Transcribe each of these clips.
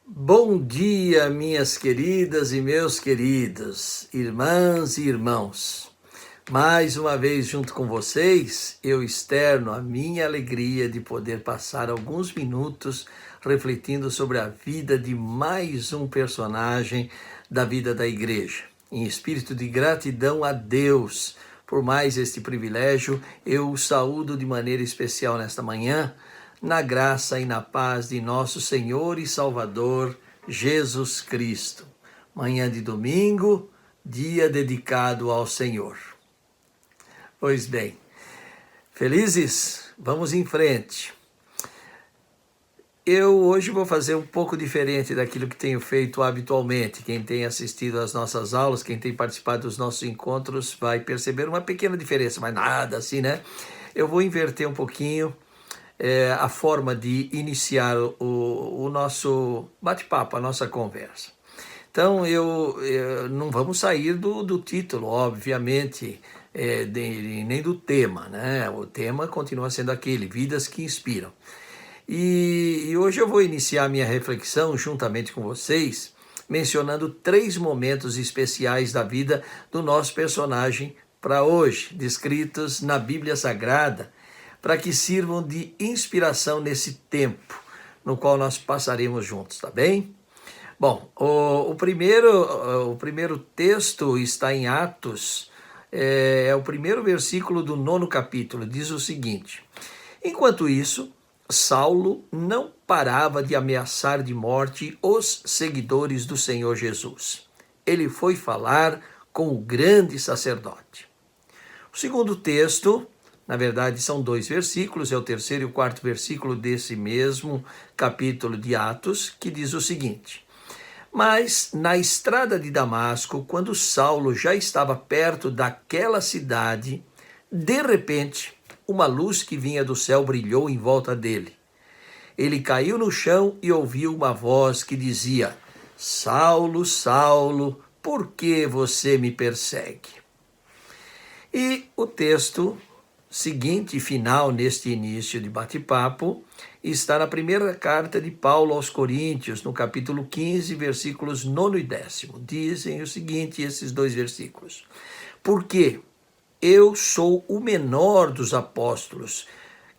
Bom dia, minhas queridas e meus queridos, irmãs e irmãos. Mais uma vez junto com vocês, eu externo a minha alegria de poder passar alguns minutos refletindo sobre a vida de mais um personagem da vida da igreja. Em espírito de gratidão a Deus por mais este privilégio, eu o saúdo de maneira especial nesta manhã, na graça e na paz de nosso Senhor e Salvador, Jesus Cristo. Manhã de domingo, dia dedicado ao Senhor. Pois bem, felizes? Vamos em frente. Eu hoje vou fazer um pouco diferente daquilo que tenho feito habitualmente. Quem tem assistido às nossas aulas, quem tem participado dos nossos encontros, vai perceber uma pequena diferença, mas nada assim, né? Eu vou inverter um pouquinho a forma de iniciar o nosso bate-papo, a nossa conversa. Então, não vamos sair do título, obviamente, nem do tema, né? O tema continua sendo aquele, vidas que inspiram. E hoje eu vou iniciar minha reflexão juntamente com vocês, mencionando 3 momentos especiais da vida do nosso personagem para hoje, descritos na Bíblia Sagrada, para que sirvam de inspiração nesse tempo no qual nós passaremos juntos, tá bem? Bom, o primeiro texto está em Atos, é o primeiro versículo do 9º capítulo, diz o seguinte: enquanto isso, Saulo não parava de ameaçar de morte os seguidores do Senhor Jesus. Ele foi falar com o grande sacerdote. O segundo texto, na verdade, são 2 versículos, é o 3º e o 4º versículo desse mesmo capítulo de Atos, que diz o seguinte: mas na estrada de Damasco, quando Saulo já estava perto daquela cidade, de repente, uma luz que vinha do céu brilhou em volta dele. Ele caiu no chão e ouviu uma voz que dizia: Saulo, Saulo, por que você me persegue? E o texto seguinte e final neste início de bate-papo está na primeira carta de Paulo aos Coríntios, no capítulo 15, versículos 9 e 10. Dizem o seguinte, esses 2 versículos: porque eu sou o menor dos apóstolos,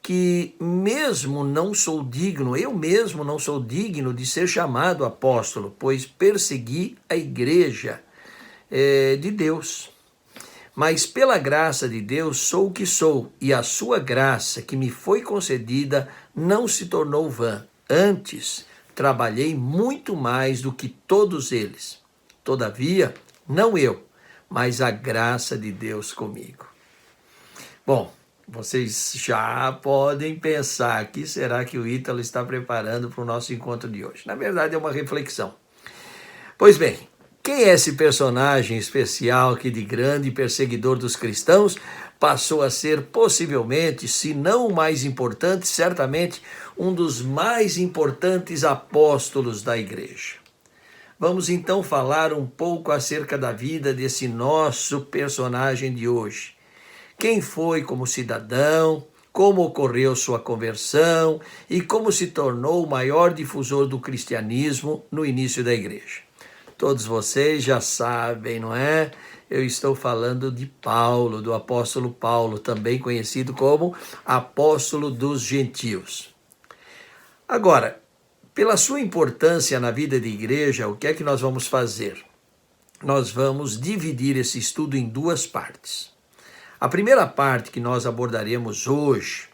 que eu mesmo não sou digno de ser chamado apóstolo, pois persegui a igreja de Deus. Mas pela graça de Deus sou o que sou, e a sua graça que me foi concedida não se tornou vã. Antes, trabalhei muito mais do que todos eles. Todavia, não eu, mas a graça de Deus comigo. Bom, vocês já podem pensar, o que será que o Ítalo está preparando para o nosso encontro de hoje? Na verdade, é uma reflexão. Pois bem, quem é esse personagem especial que, de grande perseguidor dos cristãos, passou a ser possivelmente, se não o mais importante, certamente um dos mais importantes apóstolos da igreja? Vamos então falar um pouco acerca da vida desse nosso personagem de hoje. Quem foi como cidadão, como ocorreu sua conversão e como se tornou o maior difusor do cristianismo no início da igreja. Todos vocês já sabem, não é? Eu estou falando de Paulo, do apóstolo Paulo, também conhecido como apóstolo dos gentios. Agora, pela sua importância na vida da igreja, o que é que nós vamos fazer? Nós vamos dividir esse estudo em 2 partes. A primeira parte que nós abordaremos hoje,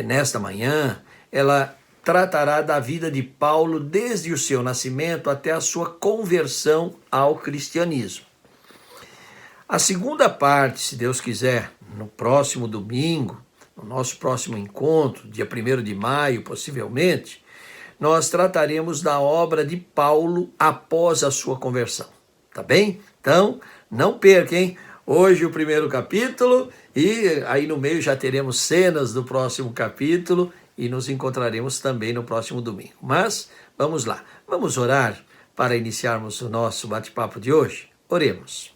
nesta manhã, ela tratará da vida de Paulo desde o seu nascimento até a sua conversão ao cristianismo. A segunda parte, se Deus quiser, no próximo domingo, no nosso próximo encontro, dia 1º de maio, possivelmente, nós trataremos da obra de Paulo após a sua conversão. Tá bem? Então, não perca, hein? Hoje o 1º capítulo e aí no meio já teremos cenas do próximo capítulo e nos encontraremos também no próximo domingo. Mas vamos lá, vamos orar para iniciarmos o nosso bate-papo de hoje? Oremos.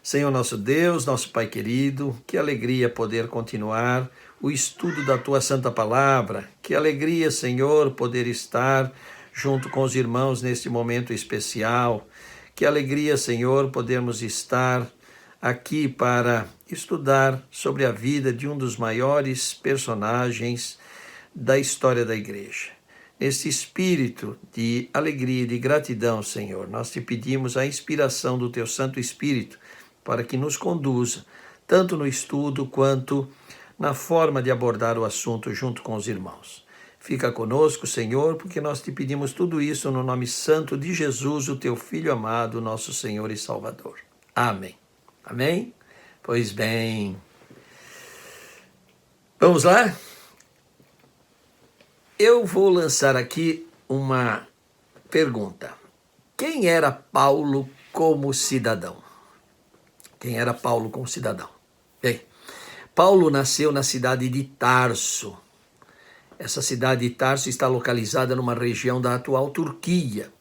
Senhor nosso Deus, nosso Pai querido, que alegria poder continuar o estudo da Tua Santa Palavra. Que alegria, Senhor, poder estar junto com os irmãos neste momento especial. Que alegria, Senhor, podermos estar aqui para estudar sobre a vida de um dos maiores personagens da história da igreja. Nesse espírito de alegria e de gratidão, Senhor, nós te pedimos a inspiração do Teu Santo Espírito para que nos conduza, tanto no estudo quanto na forma de abordar o assunto junto com os irmãos. Fica conosco, Senhor, porque nós te pedimos tudo isso no nome santo de Jesus, o Teu Filho amado, nosso Senhor e Salvador. Amém. Amém? Pois bem. Vamos lá? Eu vou lançar aqui uma pergunta. Quem era Paulo como cidadão? Quem era Paulo como cidadão? Bem, Paulo nasceu na cidade de Tarso. Essa cidade de Tarso está localizada numa região da atual Turquia.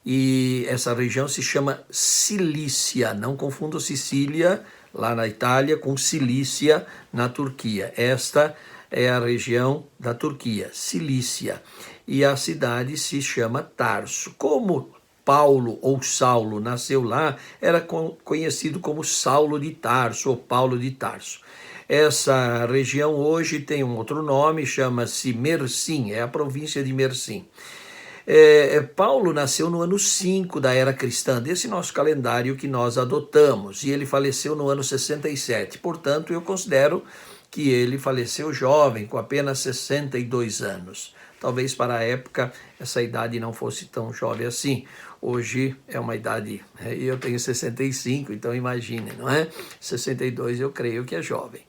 E essa região se chama Cilícia. Não confunda Sicília, lá na Itália, com Cilícia, na Turquia. Esta é a região da Turquia, Cilícia. E a cidade se chama Tarso. Como Paulo ou Saulo nasceu lá, era conhecido como Saulo de Tarso ou Paulo de Tarso. Essa região hoje tem um outro nome, chama-se Mersim, é a província de Mersim. Paulo nasceu no ano 5 da era cristã, desse nosso calendário que nós adotamos, e ele faleceu no ano 67. Portanto, eu considero que ele faleceu jovem, com apenas 62 anos. Talvez para a época essa idade não fosse tão jovem assim. Hoje é uma idade, eu tenho 65, então imagine, não é? 62 eu creio que é jovem.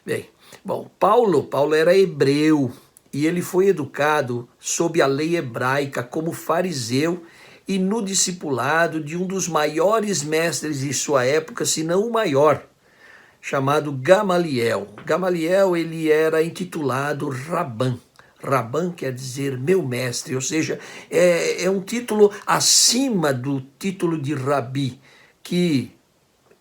Bem, bom, Paulo era hebreu e ele foi educado sob a lei hebraica como fariseu e no discipulado de um dos maiores mestres de sua época, se não o maior, chamado Gamaliel. Gamaliel, ele era intitulado Rabã. Rabã quer dizer meu mestre, ou seja, é um título acima do título de rabi, que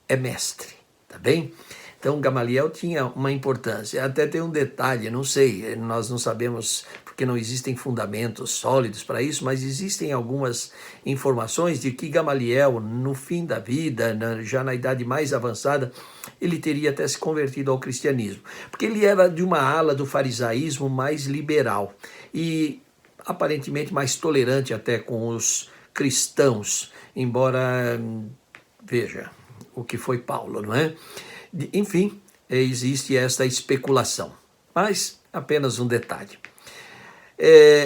é mestre, tá bem? Então Gamaliel tinha uma importância. Até tem um detalhe, não sei, nós não sabemos porque não existem fundamentos sólidos para isso, mas existem algumas informações de que Gamaliel, no fim da vida, já na idade mais avançada, ele teria até se convertido ao cristianismo, porque ele era de uma ala do farisaísmo mais liberal e aparentemente mais tolerante até com os cristãos, embora, veja, o que foi Paulo, não é? Enfim, existe esta especulação, mas apenas um detalhe.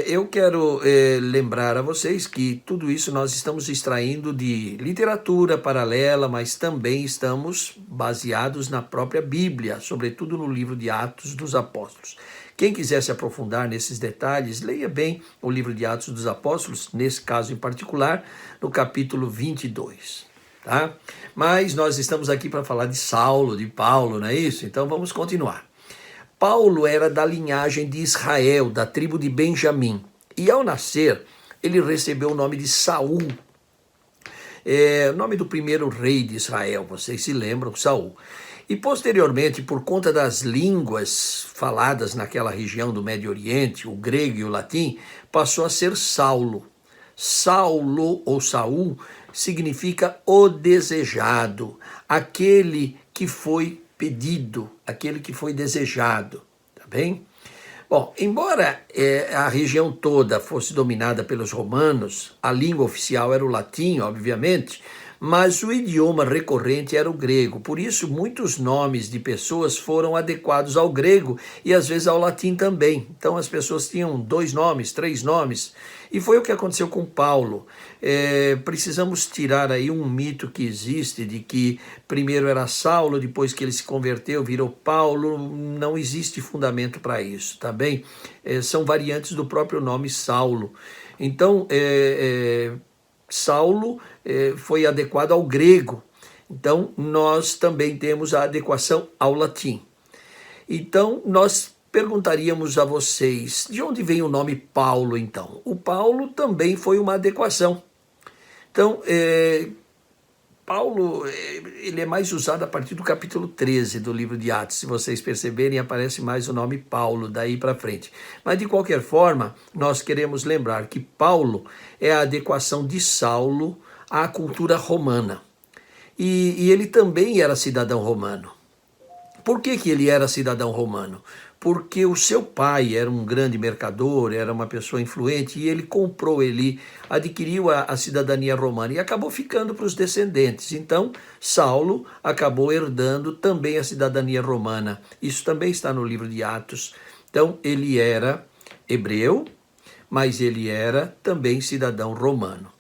Eu quero lembrar a vocês que tudo isso nós estamos extraindo de literatura paralela, mas também estamos baseados na própria Bíblia, sobretudo no livro de Atos dos Apóstolos. Quem quiser se aprofundar nesses detalhes, leia bem o livro de Atos dos Apóstolos, nesse caso em particular, no capítulo 22. Tá? Mas nós estamos aqui para falar de Saulo, de Paulo, não é isso? Então vamos continuar. Paulo era da linhagem de Israel, da tribo de Benjamim. E ao nascer, ele recebeu o nome de Saul. O nome do primeiro rei de Israel, vocês se lembram, Saul. E posteriormente, por conta das línguas faladas naquela região do Médio Oriente, o grego e o latim, passou a ser Saulo. Saulo ou Saul significa o desejado, aquele que foi pedido, aquele que foi desejado, tá bem? Bom, embora a região toda fosse dominada pelos romanos, a língua oficial era o latim, obviamente, mas o idioma recorrente era o grego. Por isso, muitos nomes de pessoas foram adequados ao grego e às vezes ao latim também. Então, as pessoas tinham 2 nomes, 3 nomes. E foi o que aconteceu com Paulo. Precisamos tirar aí um mito que existe de que primeiro era Saulo, depois que ele se converteu, virou Paulo. Não existe fundamento para isso, tá bem? São variantes do próprio nome Saulo. Então, Saulo foi adequado ao grego. Então, nós também temos a adequação ao latim. Então, nós perguntaríamos a vocês, de onde vem o nome Paulo, então? O Paulo também foi uma adequação. Então, Paulo, ele é mais usado a partir do capítulo 13 do livro de Atos. Se vocês perceberem, aparece mais o nome Paulo daí para frente. Mas, de qualquer forma, nós queremos lembrar que Paulo é a adequação de Saulo à cultura romana. E ele também era cidadão romano. Por que ele era cidadão romano? Porque o seu pai era um grande mercador, era uma pessoa influente, e ele adquiriu a cidadania romana e acabou ficando para os descendentes. Então, Saulo acabou herdando também a cidadania romana. Isso também está no livro de Atos. Então, ele era hebreu, mas ele era também cidadão romano.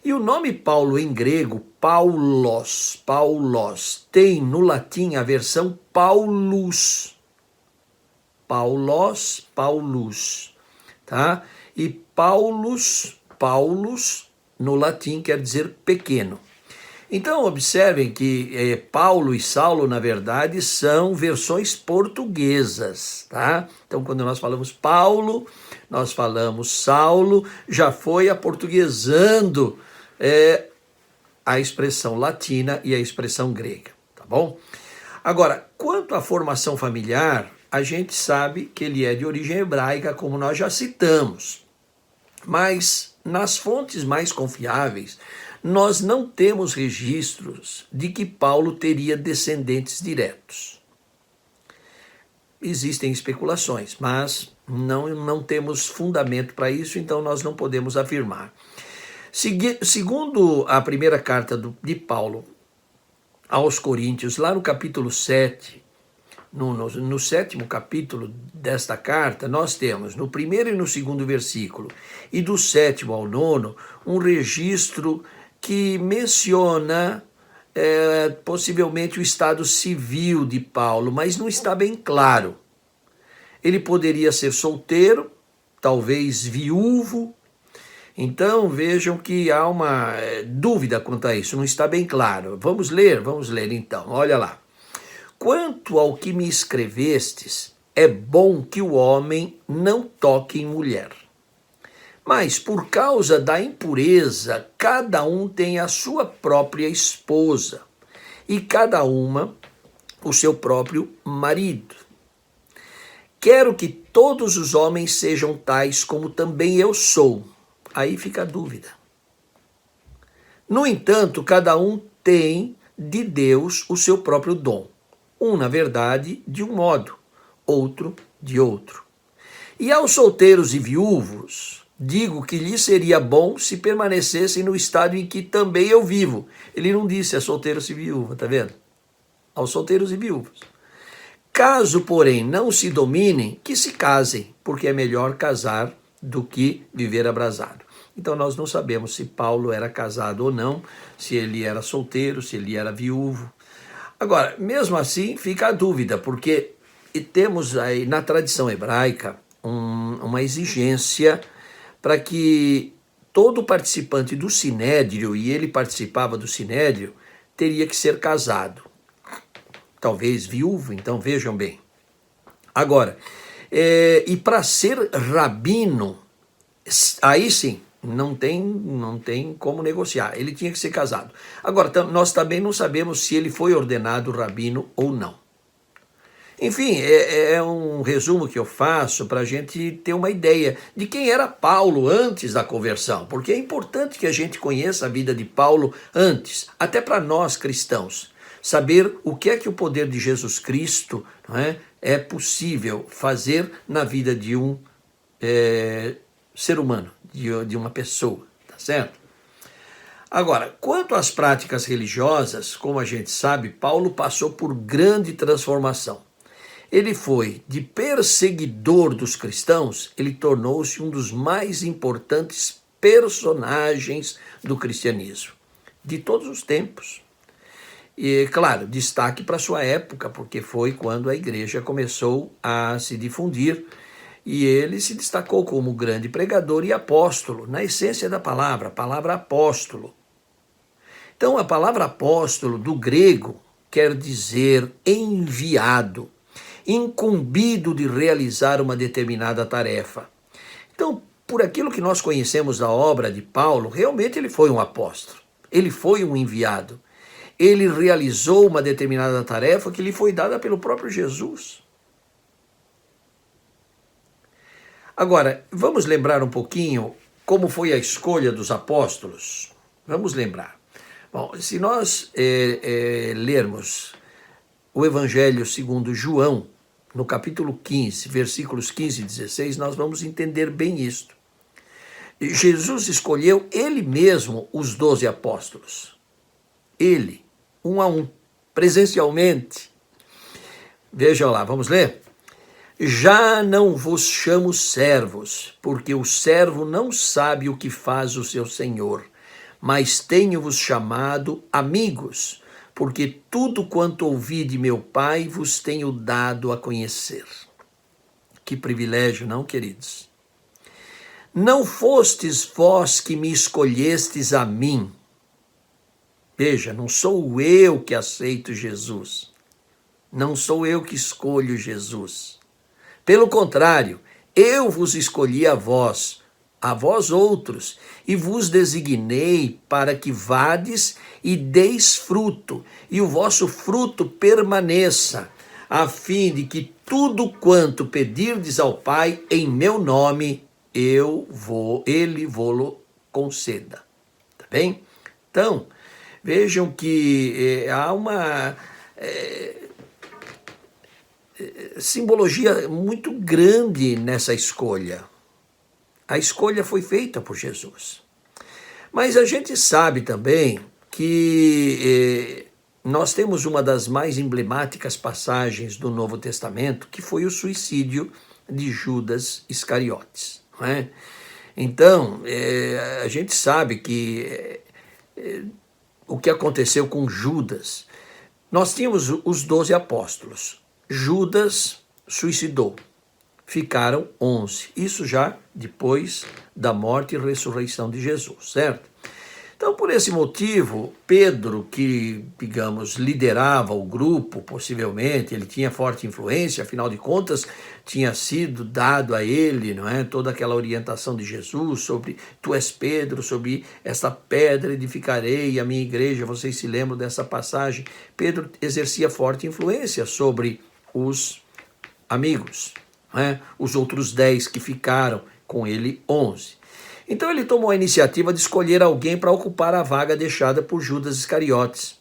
E o nome Paulo em grego, Paulos, tem no latim a versão Paulus. Paulus, tá? E Paulus no latim quer dizer pequeno. Então observem que Paulo e Saulo, na verdade, são versões portuguesas, tá? Então quando nós falamos Paulo, nós falamos Saulo, já foi aportuguesando a expressão latina e a expressão grega, tá bom? Agora, quanto à formação familiar, a gente sabe que ele é de origem hebraica, como nós já citamos. Mas, nas fontes mais confiáveis, nós não temos registros de que Paulo teria descendentes diretos. Existem especulações, mas não temos fundamento para isso, então nós não podemos afirmar. Segundo a primeira carta de Paulo aos Coríntios, lá no capítulo 7, no sétimo capítulo desta carta, nós temos no primeiro e no segundo versículo, e do 7º ao 9º, um registro que menciona possivelmente o estado civil de Paulo, mas não está bem claro. Ele poderia ser solteiro, talvez viúvo. Então vejam que há uma dúvida quanto a isso, não está bem claro. Vamos ler então, olha lá. Quanto ao que me escrevestes, é bom que o homem não toque em mulher. Mas por causa da impureza, cada um tem a sua própria esposa, e cada uma o seu próprio marido. Quero que todos os homens sejam tais como também eu sou. Aí fica a dúvida. No entanto, cada um tem de Deus o seu próprio dom. Um, na verdade, de um modo, outro de outro. E aos solteiros e viúvos, digo que lhes seria bom se permanecessem no estado em que também eu vivo. Ele não disse a solteiros e viúvas, tá vendo? Aos solteiros e viúvos. Caso, porém, não se dominem, que se casem, porque é melhor casar do que viver abrasado. Então nós não sabemos se Paulo era casado ou não, se ele era solteiro, se ele era viúvo. Agora, mesmo assim, fica a dúvida, porque temos aí na tradição hebraica uma exigência para que todo participante do sinédrio, e ele participava do sinédrio, teria que ser casado. Talvez viúvo, então vejam bem. Agora, e para ser rabino, aí sim, não tem como negociar, ele tinha que ser casado. Agora, nós também não sabemos se ele foi ordenado rabino ou não. Enfim, é um resumo que eu faço para a gente ter uma ideia de quem era Paulo antes da conversão, porque é importante que a gente conheça a vida de Paulo antes, até para nós cristãos, saber o que é que o poder de Jesus Cristo, não é possível fazer na vida de um ser humano, de uma pessoa, tá certo? Agora, quanto às práticas religiosas, como a gente sabe, Paulo passou por grande transformação. Ele foi de perseguidor dos cristãos, ele tornou-se um dos mais importantes personagens do cristianismo, de todos os tempos. E, claro, destaque para sua época, porque foi quando a igreja começou a se difundir, e ele se destacou como grande pregador e apóstolo, na essência da palavra apóstolo. Então, a palavra apóstolo, do grego, quer dizer enviado. incumbido de realizar uma determinada tarefa. Então, por aquilo que nós conhecemos da obra de Paulo, realmente ele foi um apóstolo, ele foi um enviado. Ele realizou uma determinada tarefa que lhe foi dada pelo próprio Jesus. Agora, vamos lembrar um pouquinho como foi a escolha dos apóstolos? Vamos lembrar. Bom, se nós lermos o Evangelho segundo João, no capítulo 15, versículos 15 e 16, nós vamos entender bem isto. Jesus escolheu ele mesmo os 12 apóstolos. Ele, um a um, presencialmente. Vejam lá, vamos ler? Já não vos chamo servos, porque o servo não sabe o que faz o seu senhor, mas tenho-vos chamado amigos, porque tudo quanto ouvi de meu Pai vos tenho dado a conhecer. Que privilégio, não, queridos? Não fostes vós que me escolhestes a mim. Veja, não sou eu que aceito Jesus. Não sou eu que escolho Jesus. Pelo contrário, eu vos escolhi a vós outros, e vos designei para que vades e deis fruto, e o vosso fruto permaneça, a fim de que tudo quanto pedirdes ao Pai em meu nome, ele vô-lo conceda. Tá bem? Então, vejam que há uma simbologia muito grande nessa escolha. A escolha foi feita por Jesus. Mas a gente sabe também que nós temos uma das mais emblemáticas passagens do Novo Testamento, que foi o suicídio de Judas Iscariotes. Não é? Então, a gente sabe que o que aconteceu com Judas. Nós tínhamos os 12 apóstolos. Judas suicidou. Ficaram 11. Isso já depois da morte e ressurreição de Jesus, certo? Então, por esse motivo, Pedro, que, digamos, liderava o grupo, possivelmente, ele tinha forte influência, afinal de contas, tinha sido dado a ele, não é, toda aquela orientação de Jesus sobre tu és Pedro, sobre esta pedra edificarei a minha igreja. Vocês se lembram dessa passagem? Pedro exercia forte influência sobre os amigos, não é? Os outros 10 que ficaram, com ele 11. Então ele tomou a iniciativa de escolher alguém para ocupar a vaga deixada por Judas Iscariotes.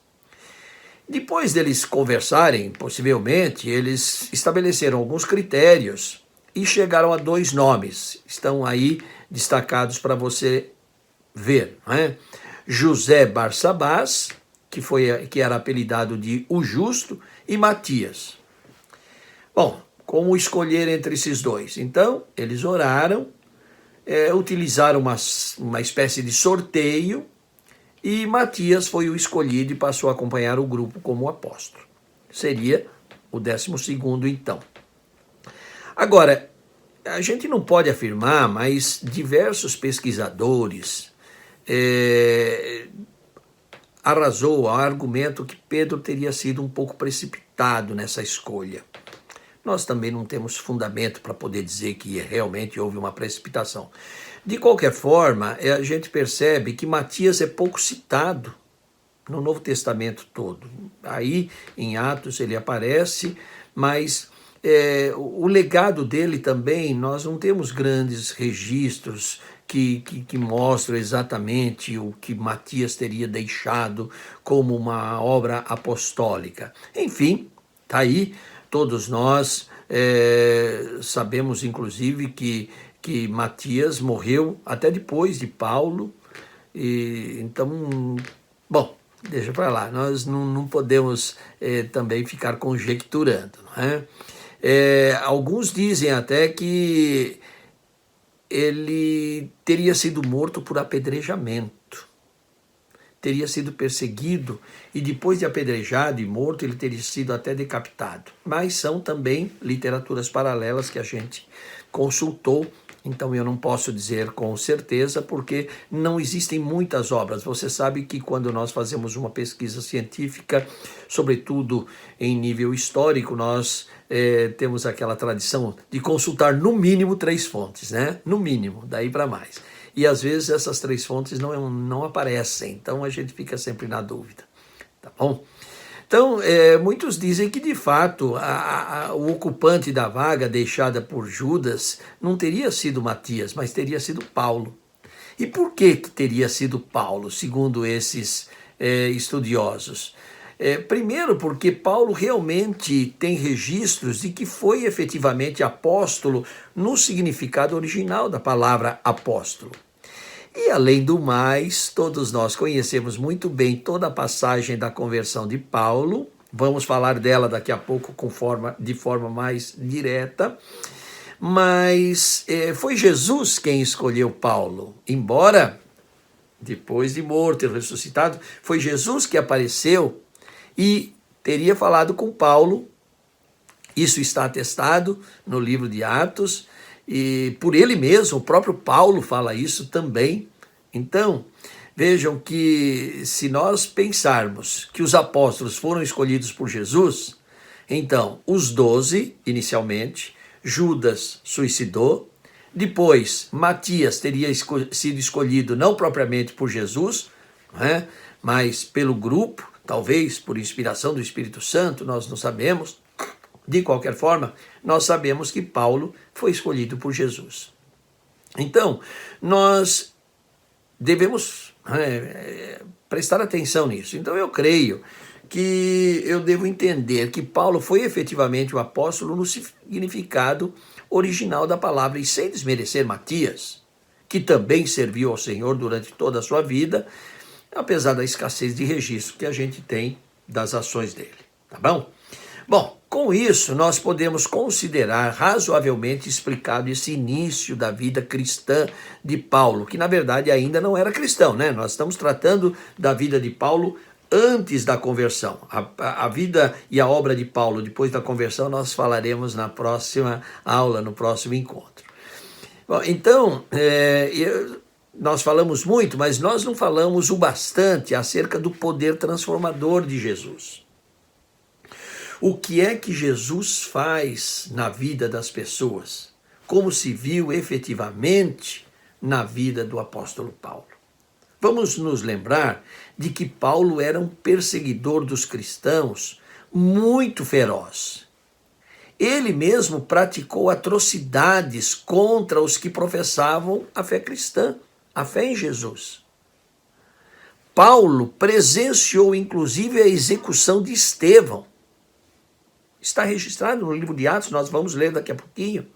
Depois deles conversarem, possivelmente, eles estabeleceram alguns critérios e chegaram a 2 nomes. Estão aí destacados para você ver, não é? José Barsabás, que era apelidado de O Justo, e Matias. Bom, como escolher entre esses 2? Então, eles oraram, utilizaram uma espécie de sorteio, e Matias foi o escolhido e passou a acompanhar o grupo como apóstolo. Seria o 12º, então. Agora, a gente não pode afirmar, mas diversos pesquisadores arrasou ao argumento que Pedro teria sido um pouco precipitado nessa escolha. Nós também não temos fundamento para poder dizer que realmente houve uma precipitação. De qualquer forma, a gente percebe que Matias é pouco citado no Novo Testamento todo. Aí, em Atos, ele aparece, mas o legado dele também, nós não temos grandes registros que mostram exatamente o que Matias teria deixado como uma obra apostólica. Enfim, está aí. Todos nós sabemos, inclusive, que Matias morreu até depois de Paulo. Então, bom, deixa para lá. Nós não podemos também ficar conjecturando, não é? Alguns dizem até que ele teria sido morto por apedrejamento. Teria sido perseguido e depois de apedrejado e morto, ele teria sido até decapitado. Mas são também literaturas paralelas que a gente consultou Então eu não posso dizer com certeza, porque não existem muitas obras. Você sabe que quando nós fazemos uma pesquisa científica, sobretudo em nível histórico, nós temos aquela tradição de consultar no mínimo 3 fontes, né? No mínimo, daí para mais. E às vezes essas 3 fontes não aparecem, então a gente fica sempre na dúvida, tá bom? Então, muitos dizem que, de fato, o ocupante da vaga deixada por Judas não teria sido Matias, mas teria sido Paulo. E por que teria sido Paulo, segundo esses estudiosos? Primeiro, porque Paulo realmente tem registros de que foi efetivamente apóstolo no significado original da palavra apóstolo. E, além do mais, todos nós conhecemos muito bem toda a passagem da conversão de Paulo. Vamos falar dela daqui a pouco de forma mais direta. Mas foi Jesus quem escolheu Paulo. Embora, depois de morto e ressuscitado, foi Jesus que apareceu e teria falado com Paulo. Isso está atestado no livro de Atos. E por ele mesmo, o próprio Paulo fala isso também. Então, vejam que se nós pensarmos que os apóstolos foram escolhidos por Jesus, então os 12, inicialmente, Judas suicidou, depois Matias teria sido escolhido não propriamente por Jesus, mas pelo grupo, talvez por inspiração do Espírito Santo, nós não sabemos. De qualquer forma, nós sabemos que Paulo foi escolhido por Jesus. Então, nós devemos prestar atenção nisso. Então, eu creio que eu devo entender que Paulo foi efetivamente o apóstolo no significado original da palavra, e sem desmerecer Matias, que também serviu ao Senhor durante toda a sua vida, apesar da escassez de registro que a gente tem das ações dele. Tá bom? Bom, com isso, nós podemos considerar razoavelmente explicado esse início da vida cristã de Paulo, que na verdade ainda não era cristão, né? Nós estamos tratando da vida de Paulo antes da conversão. A vida e a obra de Paulo depois da conversão nós falaremos na próxima aula, no próximo encontro. Bom, então, nós falamos muito, mas nós não falamos o bastante acerca do poder transformador de Jesus. O que é que Jesus faz na vida das pessoas? Como se viu efetivamente na vida do apóstolo Paulo? Vamos nos lembrar de que Paulo era um perseguidor dos cristãos muito feroz. Ele mesmo praticou atrocidades contra os que professavam a fé cristã, a fé em Jesus. Paulo presenciou inclusive a execução de Estevão. Está registrado no livro de Atos, nós vamos ler daqui a pouquinho.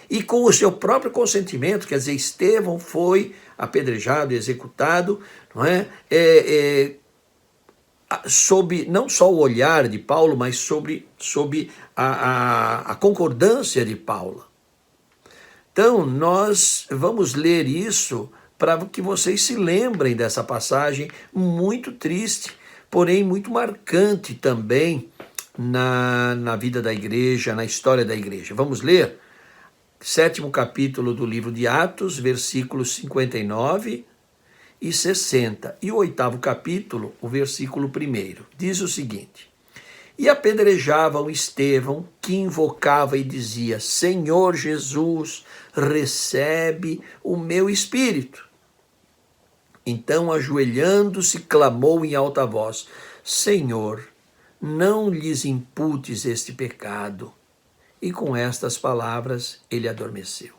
E com o seu próprio consentimento, quer dizer, Estevão foi apedrejado e executado, não é? Sob não só o olhar de Paulo, mas sob a concordância de Paulo. Então, nós vamos ler isso para que vocês se lembrem dessa passagem muito triste, porém muito marcante também, na vida da igreja, na história da igreja. Vamos ler 7º capítulo do livro de Atos, versículos 59 e 60. E o 8º capítulo, o versículo 1. Diz o seguinte: E apedrejavam Estevão, que invocava e dizia: Senhor Jesus, recebe o meu espírito. Então, ajoelhando-se, clamou em alta voz: Senhor, não lhes imputes este pecado. E com estas palavras ele adormeceu.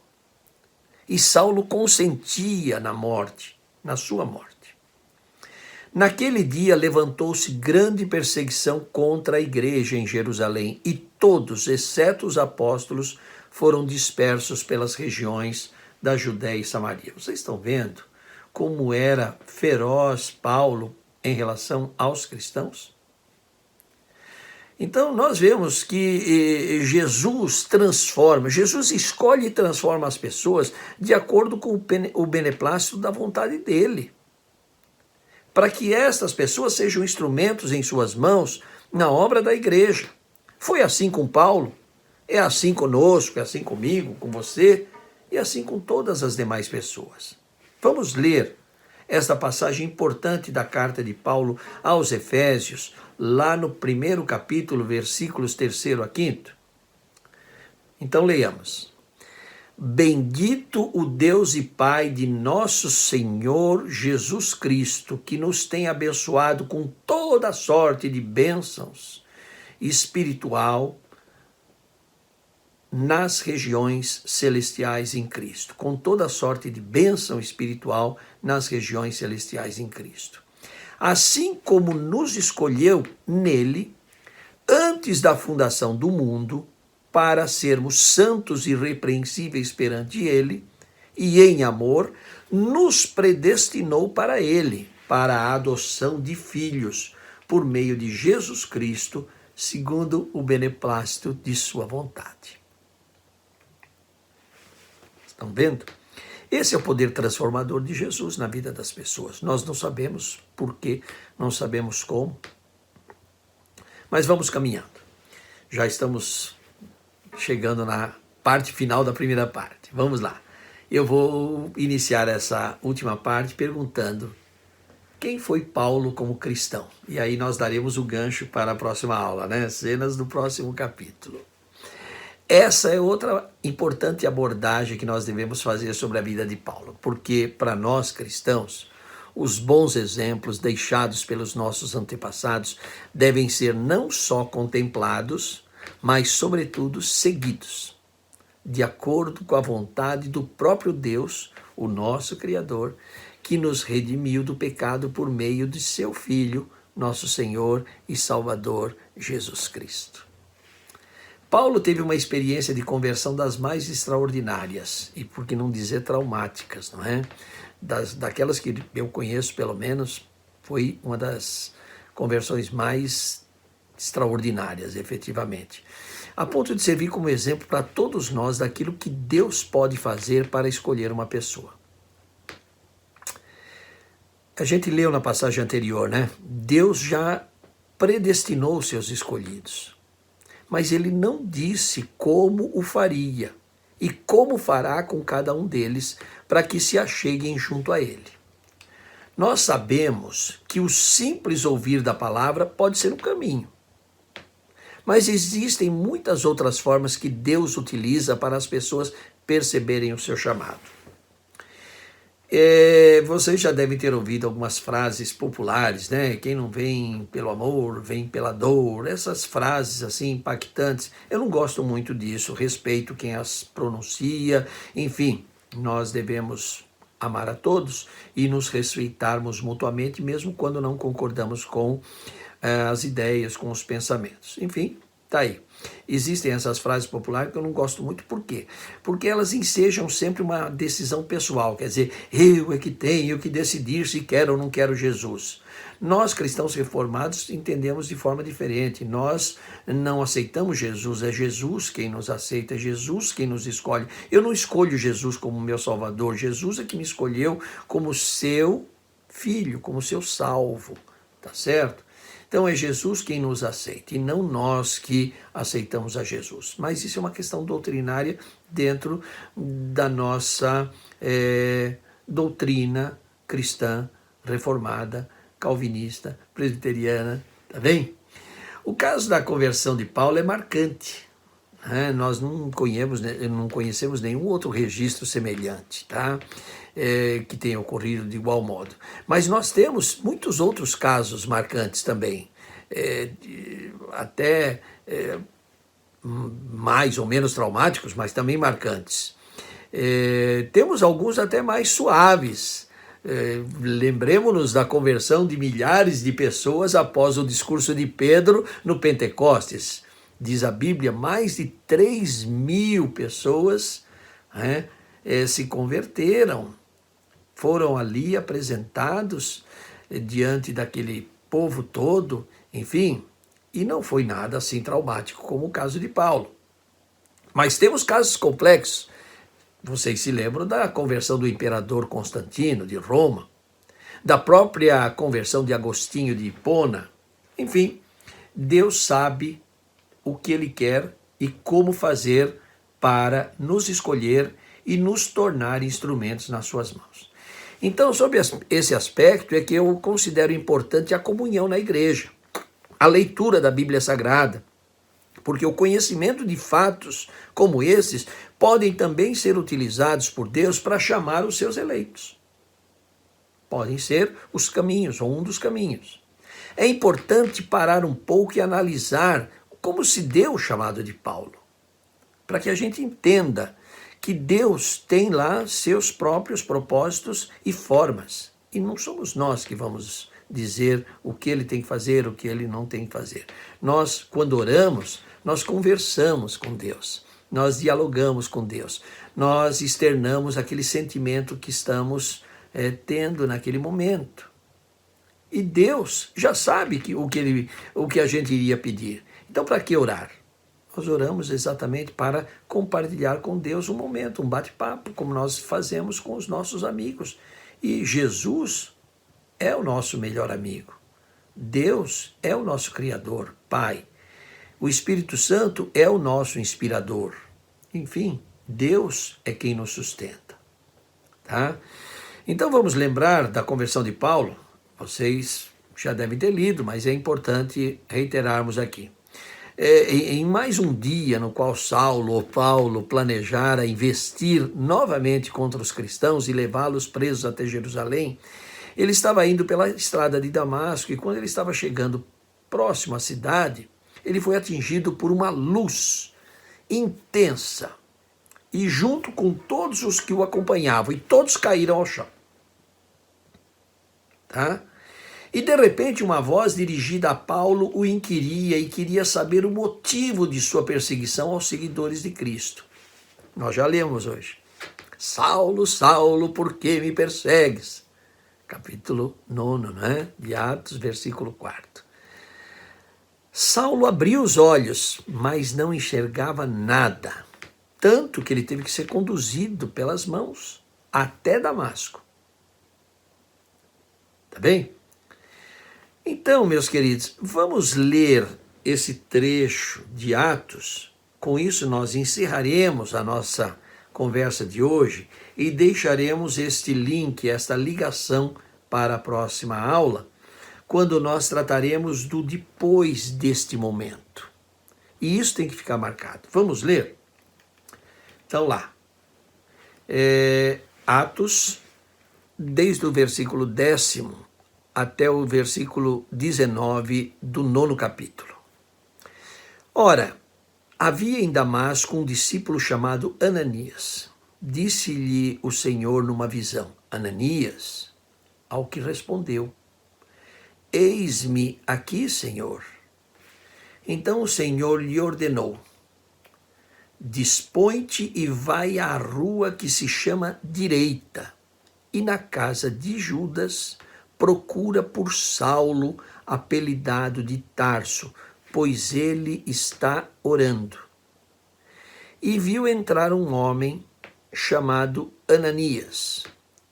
E Saulo consentia na morte, na sua morte. Naquele dia levantou-se grande perseguição contra a igreja em Jerusalém, e todos, exceto os apóstolos, foram dispersos pelas regiões da Judéia e Samaria. Vocês estão vendo como era feroz Paulo em relação aos cristãos? Então, nós vemos que Jesus escolhe e transforma as pessoas de acordo com o beneplácito da vontade dele, para que estas pessoas sejam instrumentos em suas mãos na obra da igreja. Foi assim com Paulo, é assim conosco, é assim comigo, com você. e assim com todas as demais pessoas. Vamos ler esta passagem importante da carta de Paulo aos Efésios, lá no 1º capítulo, versículos 3º a 5º. Então leiamos. Bendito o Deus e Pai de nosso Senhor Jesus Cristo, que nos tem abençoado com toda sorte de bênçãos espiritual nas regiões celestiais em Cristo. Com toda sorte de bênção espiritual nas regiões celestiais em Cristo. Assim como nos escolheu nele, antes da fundação do mundo, para sermos santos e irrepreensíveis perante ele, e em amor, nos predestinou para ele, para a adoção de filhos, por meio de Jesus Cristo, segundo o beneplácito de sua vontade. Estão vendo? Esse é o poder transformador de Jesus na vida das pessoas. Nós não sabemos por quê, não sabemos como, mas vamos caminhando. Já estamos chegando na parte final da primeira parte. Vamos lá. Eu vou iniciar essa última parte perguntando quem foi Paulo como cristão? E aí nós daremos o gancho para a próxima aula, né? Cenas do próximo capítulo. Essa é outra importante abordagem que nós devemos fazer sobre a vida de Paulo, porque para nós cristãos, os bons exemplos deixados pelos nossos antepassados devem ser não só contemplados, mas, sobretudo, seguidos, de acordo com a vontade do próprio Deus, o nosso Criador, que nos redimiu do pecado por meio de seu Filho, nosso Senhor e Salvador, Jesus Cristo. Paulo teve uma experiência de conversão das mais extraordinárias, e por que não dizer traumáticas, não é? Daquelas que eu conheço, pelo menos, foi uma das conversões mais extraordinárias, efetivamente, a ponto de servir como exemplo para todos nós daquilo que Deus pode fazer para escolher uma pessoa. A gente leu na passagem anterior, né? Deus já predestinou os seus escolhidos, mas ele não disse como o faria e como fará com cada um deles para que se acheguem junto a ele. Nós sabemos que o simples ouvir da palavra pode ser um caminho, mas existem muitas outras formas que Deus utiliza para as pessoas perceberem o seu chamado. Vocês já devem ter ouvido algumas frases populares, né? Quem não vem pelo amor, vem pela dor. Essas frases assim impactantes. Eu não gosto muito disso, respeito quem as pronuncia. Enfim, nós devemos amar a todos e nos respeitarmos mutuamente, mesmo quando não concordamos com as ideias, com os pensamentos. Enfim, tá aí. Existem essas frases populares que eu não gosto muito, por quê? Porque elas ensejam sempre uma decisão pessoal, quer dizer, eu é que tenho que decidir se quero ou não quero Jesus. Nós, cristãos reformados, entendemos de forma diferente. Nós não aceitamos Jesus, é Jesus quem nos aceita, é Jesus quem nos escolhe. Eu não escolho Jesus como meu Salvador, Jesus é que me escolheu como seu filho, como seu salvo, tá certo? Então é Jesus quem nos aceita e não nós que aceitamos a Jesus. Mas isso é uma questão doutrinária dentro da nossa doutrina cristã, reformada, calvinista, presbiteriana, tá bem? O caso da conversão de Paulo é marcante. Nós não conhecemos nenhum outro registro semelhante, tá? Que tenha ocorrido de igual modo. Mas nós temos muitos outros casos marcantes também, até mais ou menos traumáticos, mas também marcantes. Temos alguns até mais suaves. Lembremos-nos da conversão de milhares de pessoas após o discurso de Pedro no Pentecostes. Diz a Bíblia, mais de 3.000 pessoas se converteram, foram ali apresentados diante daquele povo todo, enfim, e não foi nada assim traumático como o caso de Paulo. Mas temos casos complexos. Vocês se lembram da conversão do imperador Constantino de Roma, da própria conversão de Agostinho de Hipona. Enfim, Deus sabe o que Ele quer e como fazer para nos escolher e nos tornar instrumentos nas suas mãos. Então, sob esse aspecto é que eu considero importante a comunhão na igreja, a leitura da Bíblia Sagrada, porque o conhecimento de fatos como esses podem também ser utilizados por Deus para chamar os seus eleitos. Podem ser os caminhos, ou um dos caminhos. É importante parar um pouco e analisar como se deu o chamado de Paulo, para que a gente entenda que Deus tem lá seus próprios propósitos e formas, e não somos nós que vamos dizer o que ele tem que fazer, o que ele não tem que fazer. Nós, quando oramos, nós conversamos com Deus, nós dialogamos com Deus, nós externamos aquele sentimento que estamos tendo naquele momento. E Deus já sabe o que a gente iria pedir. Então, para que orar? Nós oramos exatamente para compartilhar com Deus um momento, um bate-papo, como nós fazemos com os nossos amigos. E Jesus é o nosso melhor amigo. Deus é o nosso Criador, Pai. O Espírito Santo é o nosso inspirador. Enfim, Deus é quem nos sustenta. Tá? Então vamos lembrar da conversão de Paulo. Vocês já devem ter lido, mas é importante reiterarmos aqui. Em mais um dia no qual Saulo ou Paulo planejara investir novamente contra os cristãos e levá-los presos até Jerusalém, ele estava indo pela estrada de Damasco e quando ele estava chegando próximo à cidade, ele foi atingido por uma luz intensa e junto com todos os que o acompanhavam, e todos caíram ao chão. Tá? E de repente uma voz dirigida a Paulo o inquiria e queria saber o motivo de sua perseguição aos seguidores de Cristo. Nós já lemos hoje. Saulo, Saulo, por que me persegues? Capítulo 9, né? De Atos, versículo 4. Saulo abriu os olhos, mas não enxergava nada, tanto que ele teve que ser conduzido pelas mãos até Damasco. Tá bem? Então, meus queridos, vamos ler esse trecho de Atos. Com isso, nós encerraremos a nossa conversa de hoje e deixaremos este link, esta ligação para a próxima aula, quando nós trataremos do depois deste momento. E isso tem que ficar marcado. Vamos ler? Então, lá. Atos, desde o versículo 10º até o versículo 19 do 9º capítulo. Ora, havia em Damasco um discípulo chamado Ananias. Disse-lhe o Senhor numa visão: Ananias, ao que respondeu: Eis-me aqui, Senhor. Então o Senhor lhe ordenou: Dispõe-te e vai à rua que se chama Direita, e na casa de Judas procura por Saulo, apelidado de Tarso, pois ele está orando. E viu entrar um homem chamado Ananias,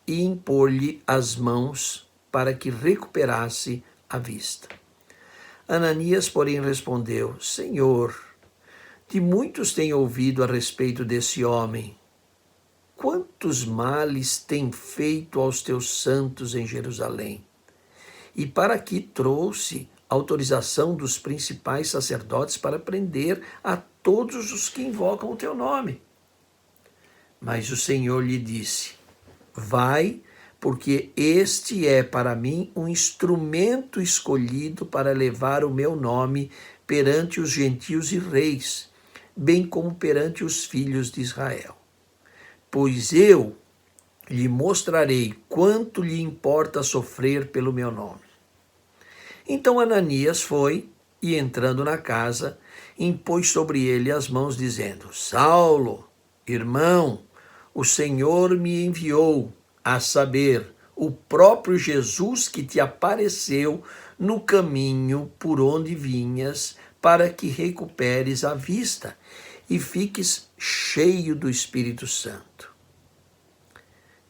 e impor-lhe as mãos para que recuperasse a vista. Ananias, porém, respondeu: Senhor, de muitos tenho ouvido a respeito desse homem. Quantos males tem feito aos teus santos em Jerusalém? E para que trouxe autorização dos principais sacerdotes para prender a todos os que invocam o teu nome. Mas o Senhor lhe disse: Vai, porque este é para mim um instrumento escolhido para levar o meu nome perante os gentios e reis, bem como perante os filhos de Israel. Pois eu lhe mostrarei quanto lhe importa sofrer pelo meu nome. Então Ananias foi e, entrando na casa, impôs sobre ele as mãos, dizendo: Saulo, irmão, o Senhor me enviou, a saber, o próprio Jesus que te apareceu no caminho por onde vinhas, para que recuperes a vista e fiques cheio do Espírito Santo.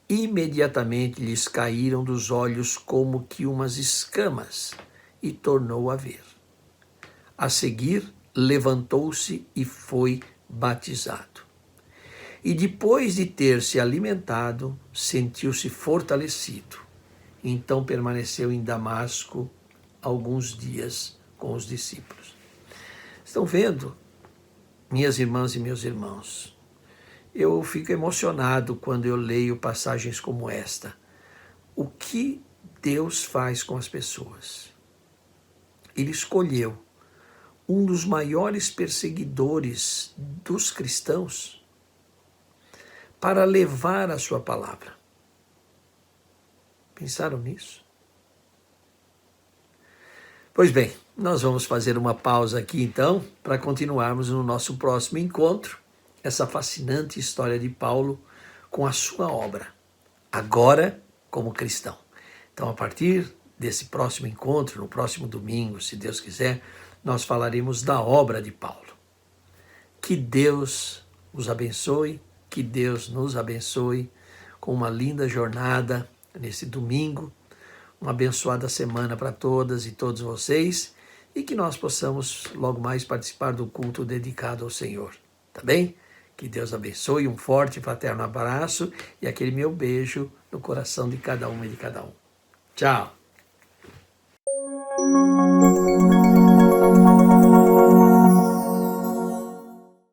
Imediatamente lhes caíram dos olhos como que umas escamas, e tornou a ver. A seguir, levantou-se e foi batizado. E depois de ter se alimentado, sentiu-se fortalecido. Então permaneceu em Damasco alguns dias com os discípulos. Estão vendo, minhas irmãs e meus irmãos? Eu fico emocionado quando eu leio passagens como esta. O que Deus faz com as pessoas? Ele escolheu um dos maiores perseguidores dos cristãos para levar a sua palavra. Pensaram nisso? Pois bem, nós vamos fazer uma pausa aqui então, para continuarmos no nosso próximo encontro, essa fascinante história de Paulo com a sua obra, agora como cristão. Então, a partir desse próximo encontro, no próximo domingo, se Deus quiser, nós falaremos da obra de Paulo. Que Deus os abençoe, que Deus nos abençoe com uma linda jornada nesse domingo, uma abençoada semana para todas e todos vocês e que nós possamos logo mais participar do culto dedicado ao Senhor, tá bem? Que Deus abençoe, um forte e fraterno abraço e aquele meu beijo no coração de cada uma e de cada um. Tchau!